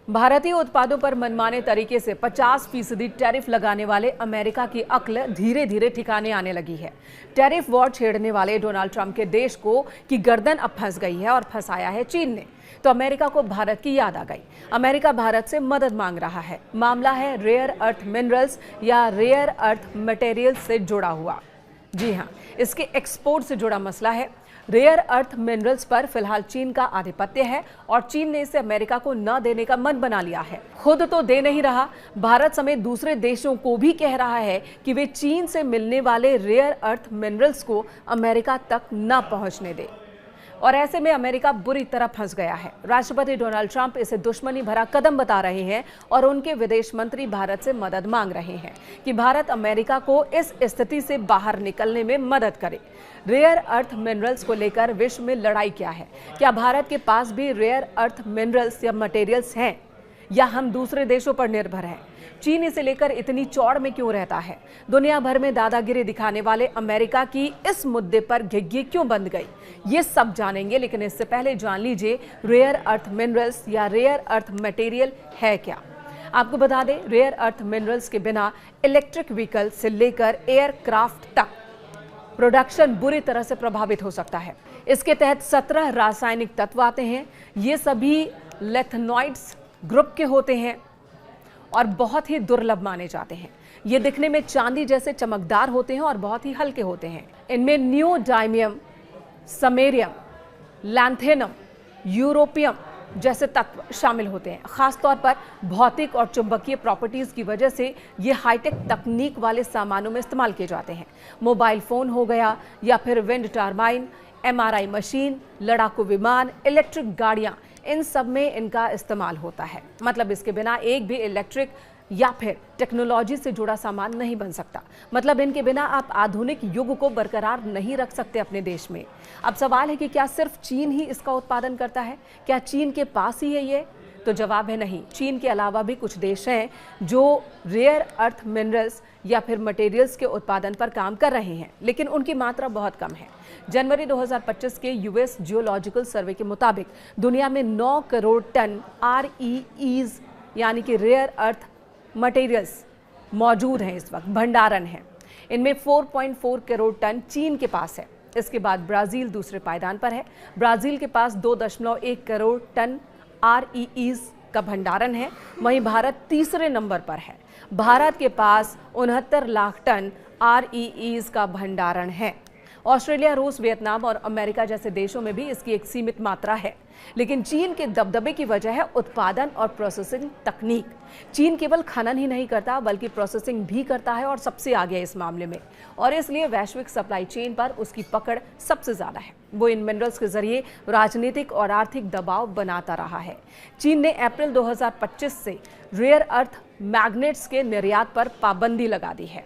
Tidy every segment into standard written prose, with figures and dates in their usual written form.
भारतीय उत्पादों पर मनमाने तरीके से 50% टैरिफ लगाने वाले अमेरिका की अक्ल धीरे धीरे ठिकाने आने लगी है। टैरिफ वॉर छेड़ने वाले डोनाल्ड ट्रंप के देश को की गर्दन अब फंस गई है और फंसाया है चीन ने। तो अमेरिका को भारत की याद आ गई। अमेरिका भारत से मदद मांग रहा है। मामला है रेयर अर्थ मिनरल्स या रेयर अर्थ मटेरियल से जुड़ा हुआ। जी हाँ, इसके एक्सपोर्ट से जुड़ा मसला है। रेयर अर्थ मिनरल्स पर फिलहाल चीन का आधिपत्य है और चीन ने इसे अमेरिका को न देने का मन बना लिया है। खुद तो दे नहीं रहा, भारत समेत दूसरे देशों को भी कह रहा है कि वे चीन से मिलने वाले रेयर अर्थ मिनरल्स को अमेरिका तक न पहुंचने दे। और ऐसे में अमेरिका बुरी तरह फंस गया है। राष्ट्रपति डोनाल्ड ट्रंप इसे दुश्मनी भरा कदम बता रहे हैं और उनके विदेश मंत्री भारत से मदद मांग रहे हैं कि भारत अमेरिका को इस स्थिति से बाहर निकलने में मदद करे। रेयर अर्थ मिनरल्स को लेकर विश्व में लड़ाई क्या है? क्या भारत के पास भी रेयर अर्थ मिनरल्स या मटेरियल्स हैं या हम दूसरे देशों पर निर्भर हैं? चीन इसे लेकर इतनी चौड़ में क्यों रहता है? दुनिया भर में दादागिरी दिखाने वाले अमेरिका की इस मुद्दे पर घिघी क्यों बंद गई? ये सब जानेंगे, लेकिन इससे पहले जान लीजिए रेयर अर्थ मिनरल्स या रेयर अर्थ मटेरियल है क्या। आपको बता दें, रेयर अर्थ मिनरल्स के बिना इलेक्ट्रिक व्हीकल से लेकर एयरक्राफ्ट तक प्रोडक्शन बुरी तरह से प्रभावित हो सकता है। इसके तहत 17 रासायनिक तत्व आते हैं। ये सभी लेथनॉइड्स ग्रुप के होते हैं और बहुत ही दुर्लभ माने जाते हैं। ये दिखने में चांदी जैसे चमकदार होते हैं और बहुत ही हल्के होते हैं। इनमें नियोडाइमियम, समेरियम, लैंथेनम, यूरोपियम जैसे तत्व शामिल होते हैं। खासतौर पर भौतिक और चुंबकीय प्रॉपर्टीज की वजह से ये हाईटेक तकनीक वाले सामानों में इस्तेमाल किए जाते हैं। मोबाइल फोन हो गया या फिर विंड टर्बाइन, MRI मशीन, लड़ाकू विमान, इलेक्ट्रिक गाड़ियां, इन सब में इनका इस्तेमाल होता है। मतलब इसके बिना एक भी इलेक्ट्रिक या फिर टेक्नोलॉजी से जुड़ा सामान नहीं बन सकता। मतलब इनके बिना आप आधुनिक युग को बरकरार नहीं रख सकते अपने देश में। अब सवाल है कि क्या सिर्फ चीन ही इसका उत्पादन करता है? क्या चीन के पास ही है ये? तो जवाब है नहीं। चीन के अलावा भी कुछ देश हैं जो रेयर अर्थ मिनरल्स या फिर मटेरियल्स के उत्पादन पर काम कर रहे हैं, लेकिन उनकी मात्रा बहुत कम है। जनवरी 2025 के US जियोलॉजिकल सर्वे के मुताबिक दुनिया में 9 करोड़ टन REEs यानी कि रेयर अर्थ मटेरियल्स मौजूद हैं। इस वक्त भंडारण है। इनमें 4.4 करोड़ टन चीन के पास है। इसके बाद ब्राजील दूसरे पायदान पर है। ब्राजील के पास 2.1 करोड़ टन REEs का भंडारण है। वहीं भारत तीसरे नंबर पर है। भारत के पास 69 लाख टन REEs का भंडारण है। ऑस्ट्रेलिया, रूस, वियतनाम और अमेरिका जैसे देशों में भी इसकी एक सीमित मात्रा है। लेकिन चीन के दबदबे की वजह है उत्पादन और प्रोसेसिंग तकनीक। चीन केवल खनन ही नहीं करता बल्कि प्रोसेसिंग भी करता है और सबसे आगे है इस मामले में। और इसलिए वैश्विक सप्लाई चेन पर उसकी पकड़ सबसे ज्यादा है। वो इन मिनरल्स के जरिए राजनीतिक और आर्थिक दबाव बनाता रहा है। चीन ने अप्रैल 2025 से रेयर अर्थ मैग्नेट्स के निर्यात पर पाबंदी लगा दी है,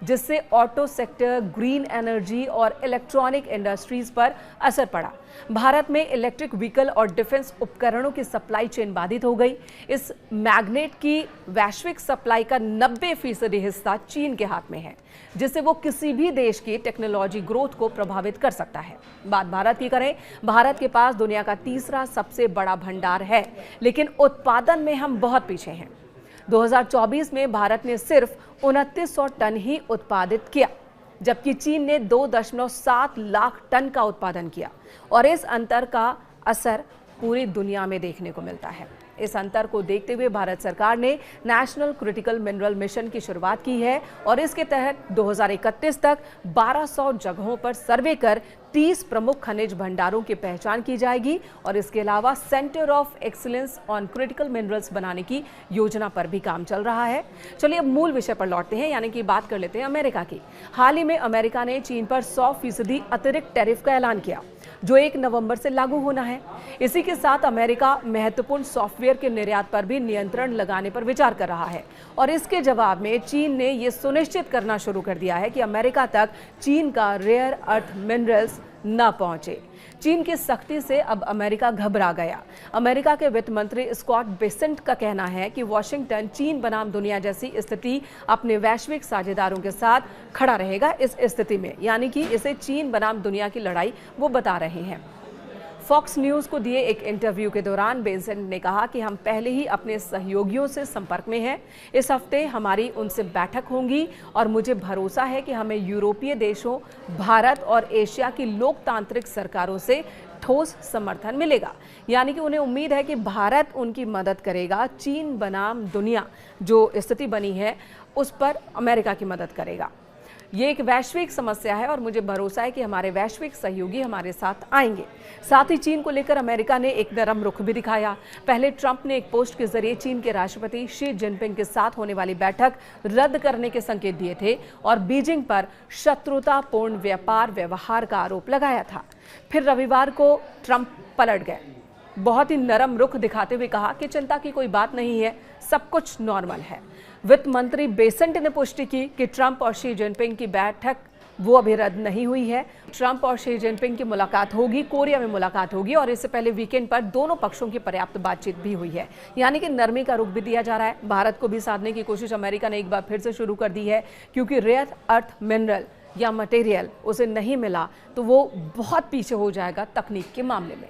जिससे ऑटो सेक्टर, ग्रीन एनर्जी और इलेक्ट्रॉनिक इंडस्ट्रीज पर असर पड़ा। भारत में इलेक्ट्रिक व्हीकल और डिफेंस उपकरणों की सप्लाई चेन बाधित हो गई। इस मैग्नेट की वैश्विक सप्लाई का 90% हिस्सा चीन के हाथ में है, जिससे वो किसी भी देश की टेक्नोलॉजी ग्रोथ को प्रभावित कर सकता है। बात भारत की करें, भारत के पास दुनिया का तीसरा सबसे बड़ा भंडार है, लेकिन उत्पादन में हम बहुत पीछे हैं। 2024 में भारत ने सिर्फ 2900 टन ही उत्पादित किया, जबकि चीन ने 2.7 लाख टन का उत्पादन किया। और इस अंतर का असर पूरी दुनिया में देखने को मिलता है। इस अंतर को देखते हुए भारत सरकार ने नेशनल क्रिटिकल मिनरल मिशन की शुरुआत की है और इसके तहत 2031 तक 1200 जगहों पर सर्वे कर 30 प्रमुख खनिज भंडारों की पहचान की जाएगी और इसके अलावा centre of excellence on critical minerals बनाने की योजना पर भी काम चल रहा है। चलिए अब मूल विषय पर लौटते हैं, यानी कि बात कर लेते हैं अमेरिका की। हाल ही में अमेरिका ने चीन पर 100% अतिरिक्त टैरिफ का ऐलान किया, जो 1 नवंबर से लागू होना है। इसी के साथ अमेरिका महत्वपूर्ण सॉफ्टवेयर के निर्यात पर भी नियंत्रण लगाने पर विचार कर रहा है और इसके जवाब में चीन ने यह सुनिश्चित करना शुरू कर दिया है कि अमेरिका तक चीन का रेयर अर्थ मिनरल्स न पहुंचे। चीन की सख्ती से अब अमेरिका घबरा गया। अमेरिका के वित्त मंत्री स्कॉट बेसेंट का कहना है कि वॉशिंगटन चीन बनाम दुनिया जैसी स्थिति अपने वैश्विक साझेदारों के साथ खड़ा रहेगा। इस स्थिति में यानी कि इसे चीन बनाम दुनिया की लड़ाई वो बता रहे हैं। फॉक्स न्यूज को दिए एक इंटरव्यू के दौरान बेसेंट ने कहा कि हम पहले ही अपने सहयोगियों से संपर्क में हैं। इस हफ्ते हमारी उनसे बैठक होगी और मुझे भरोसा है कि हमें यूरोपीय देशों, भारत और एशिया की लोकतांत्रिक सरकारों से ठोस समर्थन मिलेगा। यानी कि उन्हें उम्मीद है कि भारत उनकी मदद करेगा। चीन बनाम दुनिया जो स्थिति बनी है उस पर अमेरिका की मदद करेगा। ये एक वैश्विक समस्या है और मुझे भरोसा है कि हमारे वैश्विक सहयोगी हमारे साथ आएंगे। साथ ही चीन को लेकर अमेरिका ने एक नरम रुख भी दिखाया। पहले ट्रंप ने एक पोस्ट के जरिए चीन के राष्ट्रपति शी जिनपिंग के साथ होने वाली बैठक रद्द करने के संकेत दिए थे और बीजिंग पर शत्रुतापूर्ण व्यापार व्यवहार का आरोप लगाया था। फिर रविवार को ट्रंप पलट गए, बहुत ही नरम रुख दिखाते हुए कहा कि चिंता की कोई बात नहीं है, सब कुछ नॉर्मल है। वित्त मंत्री बेसेंट ने पुष्टि की कि ट्रंप और शी जिनपिंग की बैठक वो अभी रद्द नहीं हुई है। ट्रंप और शी जिनपिंग की मुलाकात होगी, कोरिया में मुलाकात होगी और इससे पहले वीकेंड पर दोनों पक्षों की पर्याप्त बातचीत भी हुई है। यानी कि नरमी का रुख भी दिया जा रहा है। भारत को भी साधने की कोशिश अमेरिका ने एक बार फिर से शुरू कर दी है, क्योंकि रेयर अर्थ मिनरल या मटेरियल उसे नहीं मिला तो वो बहुत पीछे हो जाएगा तकनीक के मामले में।